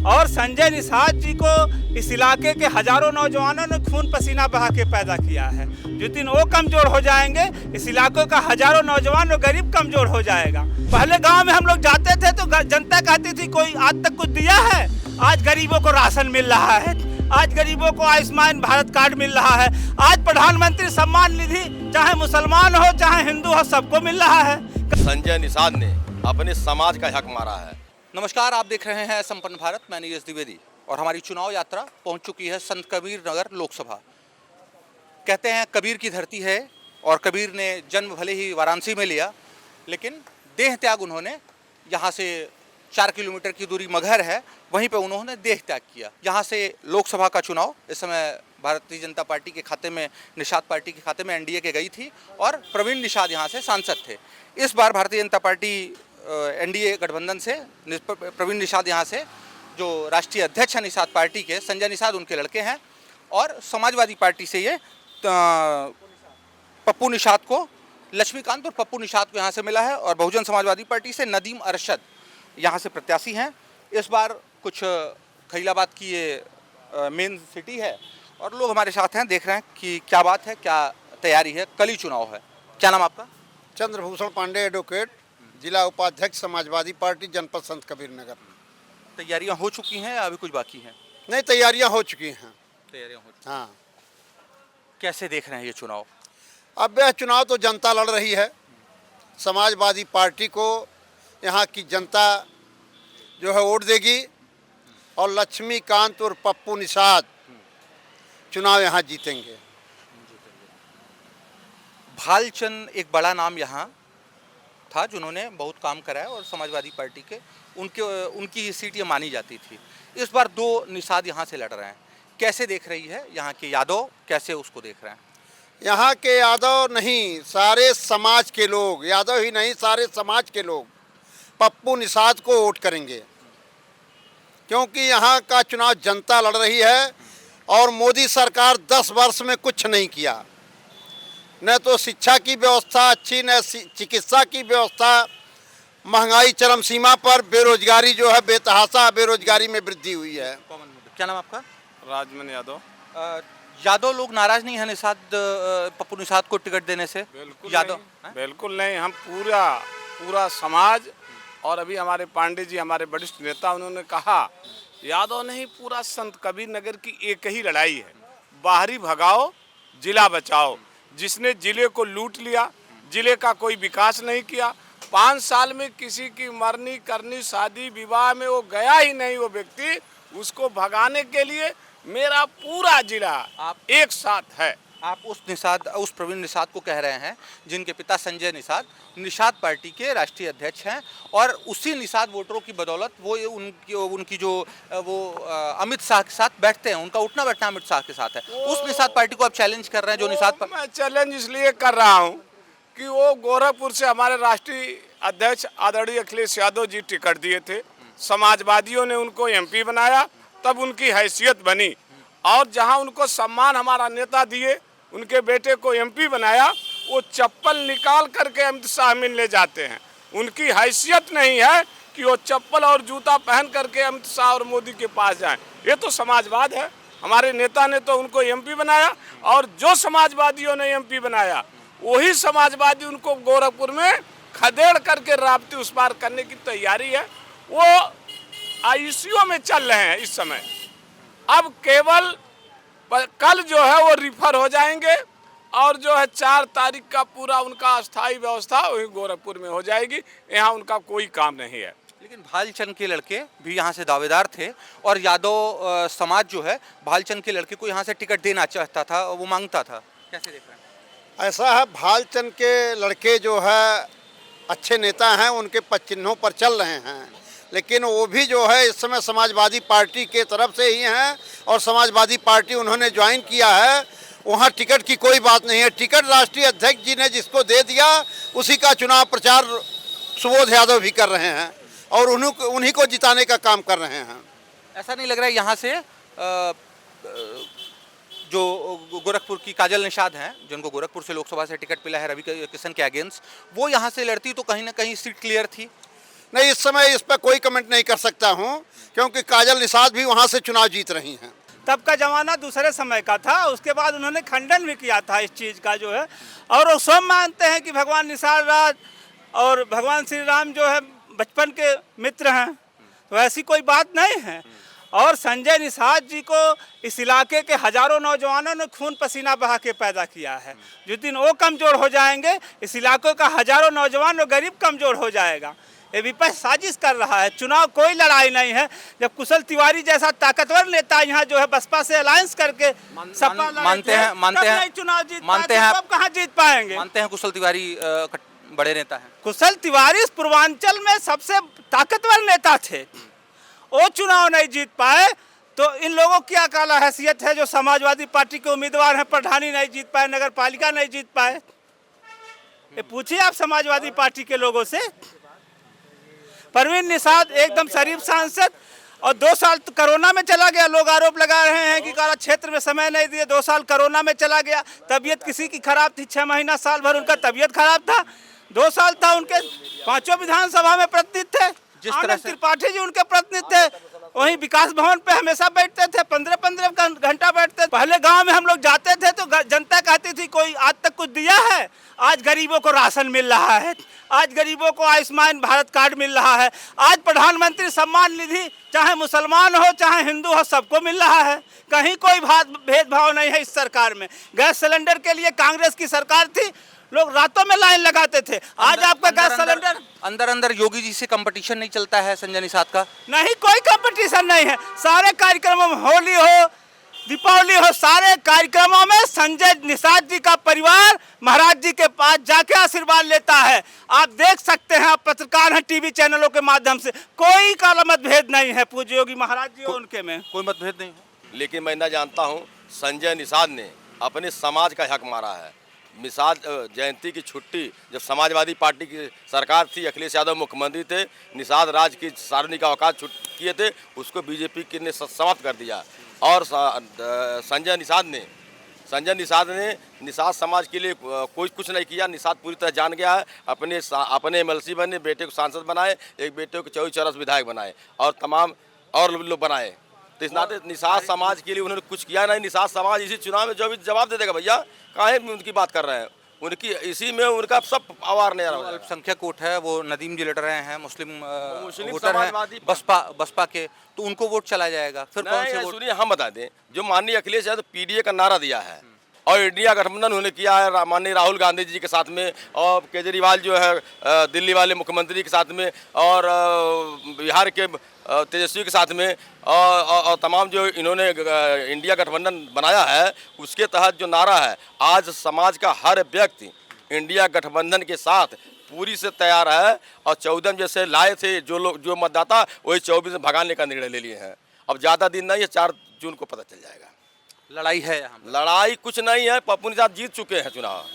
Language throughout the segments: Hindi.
और संजय निषाद जी को इस इलाके के हजारों नौजवानों ने खून पसीना बहा के पैदा किया है। जिस दिन वो कमजोर हो जाएंगे, इस इलाके का हजारों नौजवान और गरीब कमजोर हो जाएगा। पहले गांव में हम लोग जाते थे तो जनता कहती थी कोई आज तक कुछ दिया है। आज गरीबों को राशन मिल रहा है, आज गरीबों को आयुष्मान भारत कार्ड मिल रहा है, आज प्रधानमंत्री सम्मान निधि चाहे मुसलमान हो चाहे हिंदू हो सबको मिल रहा है। संजय निषाद ने अपने समाज का हक मारा है। नमस्कार, आप देख रहे हैं संपन्न भारत। मैं नीरज द्विवेदी और हमारी चुनाव यात्रा पहुंच चुकी है संत कबीर नगर लोकसभा। कहते हैं कबीर की धरती है और कबीर ने जन्म भले ही वाराणसी में लिया, लेकिन देह त्याग उन्होंने यहाँ से 4 किलोमीटर की दूरी मगहर है, वहीं पे उन्होंने देह त्याग किया। यहाँ से लोकसभा का चुनाव इस समय भारतीय जनता पार्टी के खाते में, निषाद पार्टी के खाते में एनडीए के गई थी और प्रवीण निषाद यहाँ से सांसद थे। इस बार भारतीय जनता पार्टी एनडीए गठबंधन से प्रवीण निषाद यहाँ से जो राष्ट्रीय अध्यक्ष हैं निषाद पार्टी के, संजय निषाद उनके लड़के हैं, और समाजवादी पार्टी से ये पप्पू निषाद को, लक्ष्मीकांत और पप्पू निषाद को यहाँ से मिला है, और बहुजन समाजवादी पार्टी से नदीम अरशद यहाँ से प्रत्याशी हैं। इस बार कुछ खलीलाबाद की ये मेन सिटी है और लोग हमारे साथ हैं, देख रहे हैं कि क्या बात है, क्या तैयारी है। कल ही चुनाव है। क्या नाम आपका? चंद्रभूषण पांडे, एडवोकेट, जिला उपाध्यक्ष समाजवादी पार्टी, जनपद संत कबीर नगर। तैयारियां हो चुकी हैं या अभी कुछ बाकी हैं? नहीं, तैयारियां हो चुकी हैं। तैयारियां हो चुकी। हाँ, कैसे देख रहे हैं ये चुनाव? अब यह चुनाव तो जनता लड़ रही है। समाजवादी पार्टी को यहाँ की जनता जो है वोट देगी और लक्ष्मीकांत और पप्पू निषाद चुनाव यहाँ जीतेंगे। भालचंद एक बड़ा नाम यहाँ था जिन्होंने बहुत काम करा है और समाजवादी पार्टी के उनकी ही सीट ये मानी जाती थी। इस बार 2 निषाद यहाँ से लड़ रहे हैं। कैसे देख रही है यहाँ के यादव, कैसे उसको देख रहे हैं? यहाँ के यादव नहीं, सारे समाज के लोग, यादव ही नहीं सारे समाज के लोग पप्पू निषाद को वोट करेंगे, क्योंकि यहाँ का चुनाव जनता लड़ रही है और मोदी सरकार 10 वर्ष में कुछ नहीं किया। न तो शिक्षा की व्यवस्था अच्छी, न चिकित्सा की व्यवस्था, महंगाई चरम सीमा पर, बेरोजगारी जो है बेतहाशा बेरोजगारी में वृद्धि हुई है। क्या नाम आपका? राजमन यादव। यादव लोग नाराज नहीं है निषाद, पप्पू निषाद को टिकट देने से? यादव बिल्कुल नहीं, हम पूरा समाज और अभी हमारे पांडे जी, हमारे वरिष्ठ नेता, उन्होंने कहा यादव नहीं, पूरा संत कबीर नगर की एक ही लड़ाई है, बाहरी भगाओ जिला बचाओ। जिसने जिले को लूट लिया, जिले का कोई विकास नहीं किया, 5 साल में किसी की मरनी करनी शादी विवाह में वो गया ही नहीं वो व्यक्ति, उसको भगाने के लिए मेरा पूरा जिला आप एक साथ है। आप उस प्रवीण निषाद को कह रहे हैं जिनके पिता संजय निषाद निषाद पार्टी के राष्ट्रीय अध्यक्ष हैं, और उसी निषाद वोटरों की बदौलत वो उनकी जो वो अमित शाह के साथ बैठते हैं, उनका उठना बैठना अमित शाह के साथ है। उस निषाद पार्टी को आप चैलेंज कर रहे हैं जो निषाद मैं चैलेंज इसलिए कर रहा हूँ कि वो गोरखपुर से हमारे राष्ट्रीय अध्यक्ष आदरणीय अखिलेश यादव जी टिकट दिए थे, समाजवादियों ने उनको एमपी बनाया, तब उनकी हैसियत बनी, और जहाँ उनको सम्मान हमारा नेता दिए, उनके बेटे को एमपी बनाया, वो चप्पल निकाल करके अमित शाह मिलने जाते हैं। उनकी हैसियत नहीं है कि वो चप्पल और जूता पहन करके अमित शाह और मोदी के पास जाएं। ये तो समाजवाद है। हमारे नेता ने तो उनको एमपी बनाया, और जो समाजवादियों ने एमपी बनाया वही समाजवादी उनको गोरखपुर में खदेड़ करके राप्ती उस पार करने की तैयारी है। वो आईसीयू में चल रहे हैं इस समय। अब केवल कल जो है वो रिफर हो जाएंगे, और जो है 4 तारीख का पूरा उनका अस्थायी व्यवस्था वही गोरखपुर में हो जाएगी। यहाँ उनका कोई काम नहीं है। लेकिन भालचंद के लड़के भी यहाँ से दावेदार थे, और यादव समाज जो है भालचंद के लड़के को यहाँ से टिकट देना चाहता था, वो मांगता था। कैसे देख रहे हैं? ऐसा है, भालचंद के लड़के जो है अच्छे नेता हैं, उनके पद चिन्हों पर चल रहे हैं, लेकिन वो भी जो है इस समय समाजवादी पार्टी के तरफ से ही हैं, और समाजवादी पार्टी उन्होंने ज्वाइन किया है। वहाँ टिकट की कोई बात नहीं है। टिकट राष्ट्रीय अध्यक्ष जी ने जिसको दे दिया उसी का चुनाव प्रचार सुबोध यादव भी कर रहे हैं, और उन्हीं को जिताने का काम कर रहे हैं। ऐसा नहीं लग रहा है यहाँ से जो गोरखपुर की काजल निषाद हैं, जिनको गोरखपुर से लोकसभा से टिकट मिला है रवि किशन के अगेंस्ट, वो यहाँ से लड़ती तो कहीं ना कहीं सीट क्लियर थी? नहीं, इस समय इस पर कोई कमेंट नहीं कर सकता हूं, क्योंकि काजल निषाद भी वहां से चुनाव जीत रही हैं। तब का जमाना दूसरे समय का था, उसके बाद उन्होंने खंडन भी किया था इस चीज़ का जो है, और वो सब मानते हैं कि भगवान निषाद राज और भगवान श्री राम जो है बचपन के मित्र हैं, तो ऐसी कोई बात नहीं है। और संजय निषाद जी को इस इलाके के हजारों नौजवानों ने खून पसीना बहा के पैदा किया है। जिस दिन वो कमज़ोर हो जाएंगे, इस इलाके का हजारों नौजवान और गरीब कमज़ोर हो जाएगा। ये विपक्ष साजिश कर रहा है, चुनाव कोई लड़ाई नहीं है। जब कुशल तिवारी जैसा ताकतवर नेता यहाँ जो है बसपा से अलायंस करके सपा मानते हैं चुनाव जीत मानते हैं आप कहाँ जीत पाएंगे? मानते हैं कुशल तिवारी बड़े नेता हैं। कुशल तिवारी इस पूर्वांचल में सबसे ताकतवर नेता थे, वो चुनाव नहीं जीत पाए तो इन लोगों की क्या काला हैसियत है जो समाजवादी पार्टी के उम्मीदवार हैं, प्रधानी नहीं जीत पाए, नगर पालिका नहीं जीत पाए? ये पूछिए आप समाजवादी पार्टी के लोगों से। परवीन निषाद एकदम शरीफ सांसद, और 2 साल तो कोरोना में चला गया। लोग आरोप लगा रहे हैं कि कारा क्षेत्र में समय नहीं दिए, 2 साल कोरोना में चला गया। तबीयत किसी की खराब थी, 6 महीना साल भर उनका तबीयत खराब था। 2 साल था उनके 5 विधानसभा में प्रतिनिधि थे। जिस तरह आनंद से त्रिपाठी जी उनके प्रतिनिधि थे, वहीं विकास भवन पे हमेशा बैठते थे, 15-15 घंटा बैठते थे। पहले गांव में हम लोग जाते थे तो जनता कहती थी कोई आज तक कुछ दिया है? आज गरीबों को राशन मिल रहा है, आज गरीबों को आयुष्मान भारत कार्ड मिल रहा है, आज प्रधानमंत्री सम्मान निधि चाहे मुसलमान हो चाहे हिंदू हो सबको मिल रहा है। कहीं कोई भेदभाव नहीं है इस सरकार में। गैस सिलेंडर के लिए कांग्रेस की सरकार थी, लोग रातों में लाइन लगाते थे। आज आपका गैस सिलेंडर अंदर योगी जी से कंपटीशन नहीं चलता है संजय निषाद का? नहीं, कोई कंपटीशन नहीं है। सारे कार्यक्रमों में, होली हो दीपावली हो, सारे कार्यक्रमों में संजय निषाद जी का परिवार महाराज जी के पास जाके आशीर्वाद लेता है। आप देख सकते हैं, आप पत्रकार हैं, टीवी चैनलों के माध्यम से, कोई काला मतभेद नहीं है पूज्य योगी महाराज जी और उनके में कोई मतभेद नहीं है। लेकिन मैं ना जानता हूँ संजय निषाद ने अपने समाज का हक मारा है। निषाद जयंती की छुट्टी जब समाजवादी पार्टी की सरकार थी, अखिलेश यादव मुख्यमंत्री थे, निषाद राज की सार्वजनिक अवकाश किए थे, उसको बीजेपी ने समाप्त कर दिया। और संजय निषाद ने निषाद समाज के लिए कोई कुछ नहीं किया। निषाद पूरी तरह जान गया है। अपने एमएलसी बने, बेटे को सांसद बनाए, एक बेटे को 24 चौरस विधायक बनाए और तमाम और लोग बनाए। तो इस नाते निषाद समाज के लिए उन्होंने कुछ किया नहीं। निषाद समाज इसी चुनाव में जो भी जवाब दे देगा, भैया काहे उनकी बात कर रहे हैं, उनकी इसी में उनका सब आवार नहीं रहा। अल्पसंख्यक वोट है, वो नदीम जी लड़ रहे हैं, मुस्लिम वोटर समाजवादी हैं बसपा के, तो उनको वोट चला जाएगा। फिर कौन से वोट? सुनिए, हम बता दें, जो माननीय अखिलेश यादव पीडीए का नारा दिया है और इंडिया गठबंधन उन्होंने किया है माननीय राहुल गांधी जी के साथ में, और केजरीवाल जो है दिल्ली वाले मुख्यमंत्री के साथ में, और बिहार के तेजस्वी के साथ में, और तमाम जो इन्होंने इंडिया गठबंधन बनाया है, उसके तहत जो नारा है, आज समाज का हर व्यक्ति इंडिया गठबंधन के साथ पूरी से तैयार है। और 14 जैसे लाए थे जो मतदाता, वही 24 में भगाने का निर्णय ले लिए हैं। अब ज़्यादा दिन नहीं है, 4 जून को पता चल जाएगा। लड़ाई है यहाँ? लड़ाई कुछ नहीं है, पप्पू निषाद जीत चुके हैं चुनाव।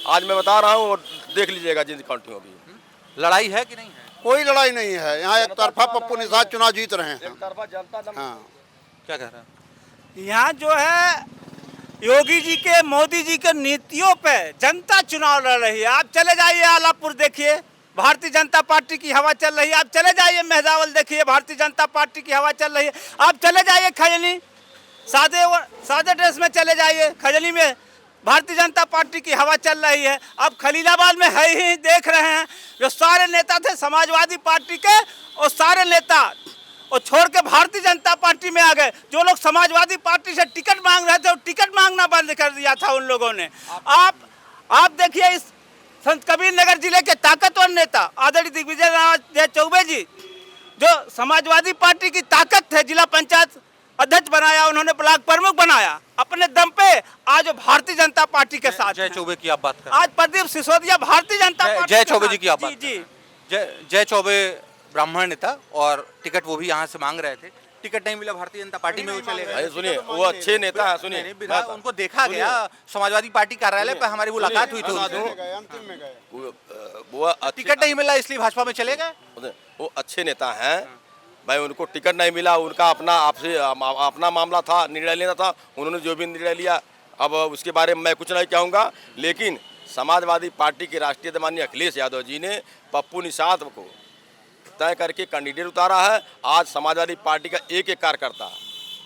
आज मैं बता रहा हूँ और देख लीजिएगा जिन काउंटिंग होगी। लड़ाई है कि नहीं है? कोई लड़ाई नहीं है यहाँ, एक तरफा पप्पू निषाद चुनाव जीत रहे हैं। हाँ, क्या कह रहे हैं? यहाँ जो है योगी जी के, मोदी जी के नीतियों पे जनता चुनाव लड़ रही है। आप चले जाइए आलापुर देखिए, भारतीय जनता पार्टी की हवा चल रही है। आप चले जाइए मेहदावल देखिए, भारतीय जनता पार्टी की हवा चल रही है। आप चले जाइए खजनी, सादे ड्रेस में चले जाइए, खजनी में भारतीय जनता पार्टी की हवा चल रही है। अब खलीलाबाद में है ही देख रहे हैं, जो सारे नेता थे समाजवादी पार्टी के, और सारे नेता और छोड़ के भारतीय जनता पार्टी में आ गए। जो लोग समाजवादी पार्टी से टिकट मांग रहे थे, वो टिकट मांगना बंद कर दिया था उन लोगों ने। आप देखिए, इस संत कबीर नगर जिले के ताकतवर नेता आदरणीय दिग्विजय नारायण चौबे जी, जो समाजवादी पार्टी की ताकत थे, जिला पंचायत अध्यक्ष बनाया, उन्होंने ब्लॉक प्रमुख बनाया, अपने दम पे आज भारतीय जनता पार्टी के साथ। जय चौबे की आप बात कर? आज प्रदीप सिसोदिया भारतीय जनता पार्टी। जय चौबे जी की आप बात? जी। जय चौबे ब्राह्मण नेता, और टिकट वो भी यहाँ से मांग रहे थे, टिकट नहीं मिला, भारतीय जनता पार्टी में वो चले गए। सुनिए, वो अच्छे नेता है। सुनिए, उनको देखा गया समाजवादी पार्टी कार्यालय पर, हमारी मुलाकात हुई थी, वो टिकट नहीं मिला इसलिए भाजपा में चले गए। वो अच्छे नेता हैं भाई, उनको टिकट नहीं मिला, उनका अपना मामला था, निर्णय लेना था, उन्होंने जो भी निर्णय लिया, अब उसके बारे में मैं कुछ नहीं कहूँगा। लेकिन समाजवादी पार्टी के राष्ट्रीय माननीय अखिलेश यादव जी ने पप्पू निषाद को तय करके कैंडिडेट उतारा है। आज समाजवादी पार्टी का एक कार्यकर्ता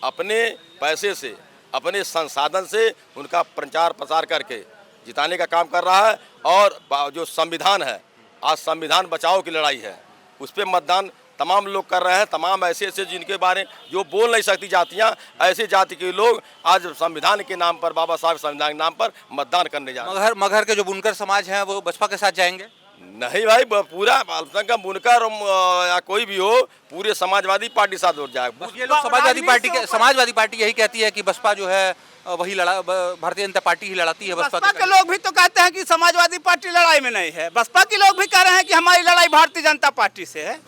अपने पैसे से, अपने संसाधन से उनका प्रचार प्रसार करके जिताने का काम कर रहा है। और जो संविधान है, आज संविधान बचाओ की लड़ाई है, उस पर मतदान तमाम लोग कर रहे हैं। तमाम ऐसे ऐसे जिनके बारे जो बोल नहीं सकती जातियां, ऐसे जाति के लोग आज संविधान के नाम पर, बाबा साहब संविधान के नाम पर मतदान करने जा रहे हैं। मगहर के जो बुनकर समाज हैं वो बसपा के साथ जाएंगे? नहीं भाई, पूरा अल्पसंख्यक बुनकर या कोई भी हो, पूरे समाजवादी पार्टी साथ जुट जाएगा। ये लोग समाजवादी पार्टी यही कहती है कि बसपा जो है वही भारतीय जनता पार्टी ही लड़ाती है। बसपा के लोग भी तो कहते हैं कि समाजवादी पार्टी लड़ाई में नहीं है। बसपा के लोग भी कह रहे हैं कि हमारी लड़ाई भारतीय जनता पार्टी से है।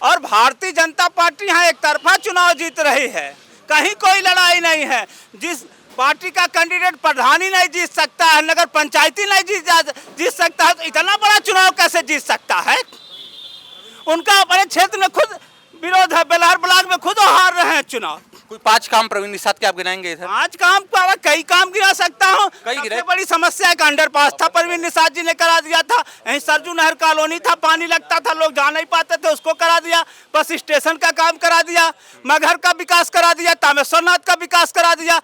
और भारतीय जनता पार्टी यहाँ एक तरफा चुनाव जीत रही है, कहीं कोई लड़ाई नहीं है। जिस पार्टी का कैंडिडेट प्रधानी नहीं जीत सकता है, नगर पंचायती नहीं जीत सकता है, तो इतना बड़ा चुनाव कैसे जीत सकता है? उनका अपने क्षेत्र में खुद विरोध है, बेलहर ब्लॉक में खुद हार रहे हैं चुनाव। कोई 5 काम प्रवीण निषाद के आप गिनाएंगे इधर? 5 काम का कई काम गिना सकता हूँ। सबसे बड़ी समस्या है, अंडरपास था, प्रवीण निषाद जी ने करा दिया था। यहीं सरजू नहर कॉलोनी था, पानी लगता था, लोग जा नहीं पाते थे, उसको करा दिया। बस स्टेशन का काम करा दिया, मगहर का विकास करा दिया, तामेश्वरनाथ का विकास करा दिया,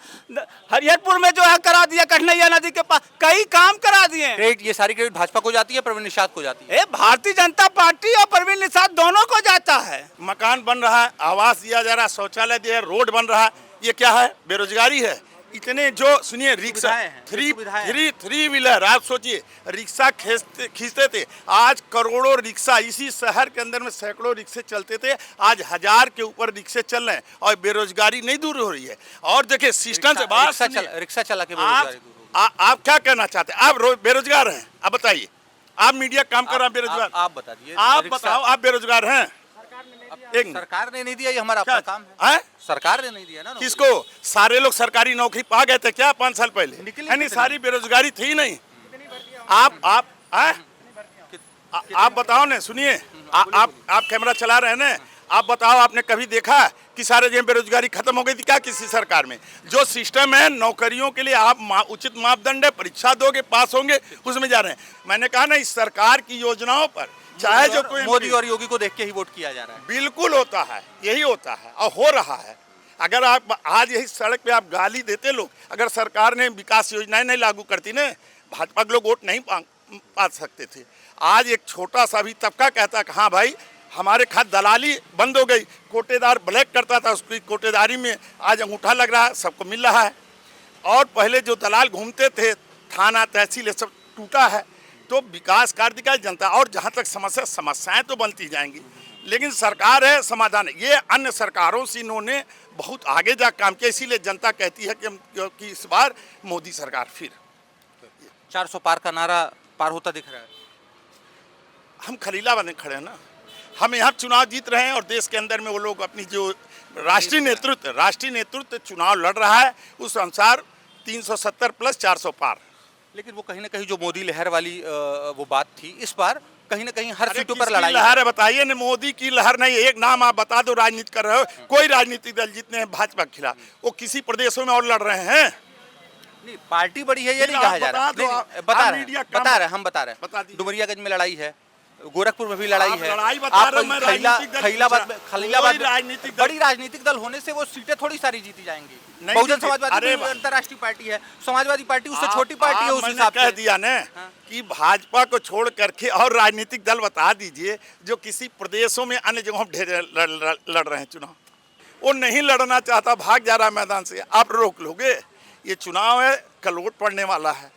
हरिहरपुर में जो है करा दिया, कन्हैया नदी के पास कई काम करा दिए। क्रेडिट, ये सारी क्रेडिट भाजपा को जाती है, प्रवीण निषाद को जाती है? भारतीय जनता पार्टी और प्रवीण निषाद दोनों को जाता है। मकान बन रहा है, आवास दिया जा रहा है, शौचालय दिया, रोड बन रहा है, ये क्या है? बेरोजगारी है। इतने जो सुनिए रिक्शा थ्री व्हीलर, आप सोचिए रिक्शा खींचते थे, आज करोड़ों रिक्शा इसी शहर के अंदर में सैकड़ों रिक्शे चलते थे, आज 1000 के ऊपर रिक्शे चल रहे हैं और बेरोजगारी नहीं दूर हो रही है। और देखिए सिस्टम से बात, रिक्शा चला के आप क्या कहना चाहते हैं? आप बेरोजगार हैं? आप बताइए, आप मीडिया काम कर रहा है बेरोजगार, आप बता दीजिए। आप बताओ, आप बेरोजगार हैं? सरकार ने नहीं दिया, ये हमारा अपना काम है। सरकार ने नहीं दिया ना। किसको? सारे लोग सरकारी नौकरी पा गए थे क्या 5 साल पहले? यानी सारी बेरोजगारी थी नहीं। आप बताओ ना, सुनिए, आप कैमरा चला रहे हैं ना, आप बताओ, आपने कभी देखा कि सारे जगह बेरोजगारी खत्म हो गई थी क्या किसी सरकार में? जो सिस्टम है नौकरियों के लिए, आप उचित मापदंड है, परीक्षा दोगे, पास होंगे, उसमें जा रहे हैं। मैंने कहा ना, इस सरकार की योजनाओं पर चाहे जो कोई मोदी और योगी को देख के ही वोट किया जा रहा है। बिल्कुल होता है, यही होता है और हो रहा है। अगर आप आज यही सड़क पे आप गाली देते लोग, अगर सरकार ने विकास योजनाएं नहीं लागू करती ना, भाजपा के लोग वोट नहीं पा सकते थे। आज एक छोटा सा भी तबका कहता कि हाँ भाई हमारे खाद दलाली बंद हो गई, कोटेदार ब्लैक करता था, उसकी कोटेदारी में आज अंगूठा लग रहा है, सबको मिल रहा है। और पहले जो दलाल घूमते थे, थाना तहसील सब टूटा है। तो विकास कार्य दिखाई जनता, और जहाँ तक समस्याएं तो बनती जाएंगी, लेकिन सरकार है समाधान। ये अन्य सरकारों से इन्होंने बहुत आगे जा काम किया, इसीलिए जनता कहती है कि इस बार मोदी सरकार फिर 400 पार का नारा पार होता दिख रहा है। हम खलीलाबाद में खड़े हैं ना, हम यहाँ चुनाव जीत रहे हैं और देश के अंदर में वो लोग अपनी जो राष्ट्रीय नेतृत्व चुनाव लड़ रहा है, उस अनुसार 370 प्लस 400 पार। लेकिन वो कहीं ना कहीं जो मोदी लहर वाली वो बात थी, इस बार कहीं ना कहीं हर सीटों पर लड़ाई लहर है। बताइए ना, मोदी की लहर नहीं, एक नाम आप बता दो राजनीति कर रहे हो। कोई राजनीतिक दल जितने हैं भाजपा के खिलाफ, वो किसी प्रदेशों में और लड़ रहे हैं? नहीं, पार्टी बड़ी है ये नहीं कहा जा रहा, बता रहे हम बता रहे हैं। डुमरियागंज में लड़ाई है, गोरखपुर में भी लड़ाई है, खलीलाबाद में बड़ी राजनीतिक दल होने से वो सीटें थोड़ी सारी जीती जाएंगी। बहुजन समाजवादी अंतर्राष्ट्रीय पार्टी है, समाजवादी पार्टी उससे छोटी पार्टी है, उस हिसाब से कह दिया ना कि भाजपा को छोड़ करके और राजनीतिक दल बता दीजिए जो किसी प्रदेशों में अन्य जगहों पर लड़ रहे हैं चुनाव। वो नहीं लड़ना चाहता, भाग जा रहा है मैदान से, आप रोक लोगे? ये चुनाव है, कल वोट पड़ने वाला है,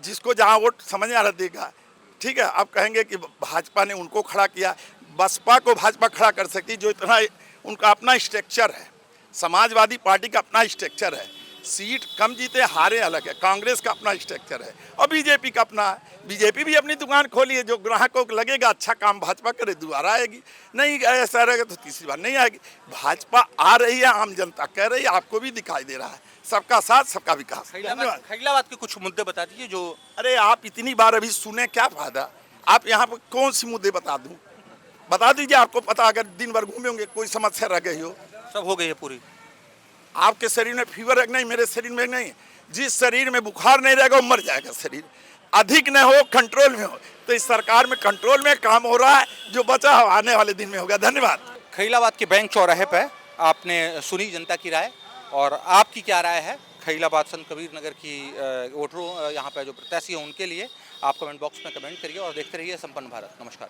जिसको जहाँ वोट समझ आ रहा देगा। ठीक है, आप कहेंगे कि भाजपा ने उनको खड़ा किया, बसपा को भाजपा खड़ा कर सकती, जो इतना उनका अपना स्ट्रक्चर है, समाजवादी पार्टी का अपना स्ट्रक्चर है, सीट कम जीते हारे अलग है, कांग्रेस का अपना स्ट्रक्चर है और बीजेपी का अपना है। बीजेपी भी अपनी दुकान खोली है, जो ग्राहकों को लगेगा अच्छा काम भाजपा करे दोबारा आएगी, नहीं ऐसा रहेगा तो तीसरी बार नहीं आएगी। भाजपा आ रही है, आम जनता कह रही है, आपको भी दिखाई दे रहा है, सबका साथ सबका विकास। खलीलाबाद के कुछ मुद्दे बता दीजिए जो, अरे आप इतनी बार अभी सुने, क्या फायदा? आप यहाँ पर कौन सी मुद्दे बता दूं? बता दीजिए, आपको पता, अगर दिन भर घूमे होंगे कोई समस्या रह गई हो? सब हो गई है पूरी। आपके शरीर में फीवर है नहीं, मेरे शरीर में नहीं। जिस शरीर में बुखार नहीं रहेगा वो मर जाएगा शरीर। अधिक न हो, कंट्रोल में हो। तो इस सरकार में कंट्रोल में काम हो रहा है, जो बचा हो आने वाले दिन में होगा। धन्यवाद। खलीलाबाद के बैंक चौराहे पर आपने सुनी जनता की राय, और आपकी क्या राय है खलीलाबाद संत कबीर नगर की वोटरों यहाँ पे जो प्रत्याशी हैं उनके लिए? आप कमेंट बॉक्स में कमेंट करिए और देखते रहिए संपन्न भारत। नमस्कार।